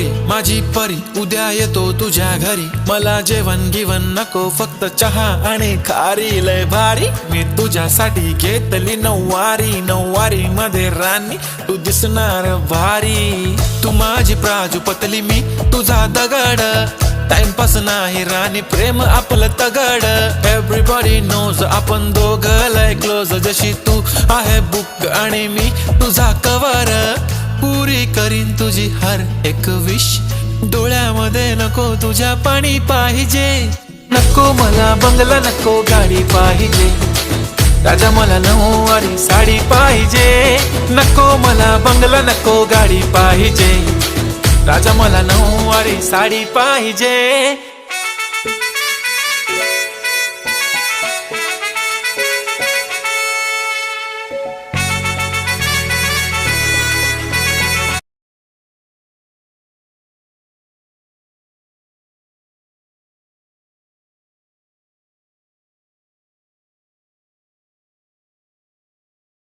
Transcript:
परी माझी परी उद्या येतो तुझ्या घरी, मला जेवण गिवण नको फक्त चहा आणि खारी, लय भारी मी तुझ्यासाठी घेतली नऊवारी, नऊवारी मध्ये राणी तू दिसणार भारी, तू माझी प्राजूपतली मी तुझा दगड, टाइमपास नाही राणी प्रेम आपलं तगड, एव्हरीबॉडी नोज आपण दोघं लय क्लोज, जशी तू आहे बुक आणि मी तुझा कवर, पुरी करीन तुझी हर एक विश, डोळ्यामध्ये नको तुझ्या पाणी पाहिजे, नको मला बंगला नको गाडी पाहिजे, राजा मला नऊवारी साडी पाहिजे, नको मला बंगला नको गाडी पाहिजे, राजा मला नऊवारी साडी पाहिजे।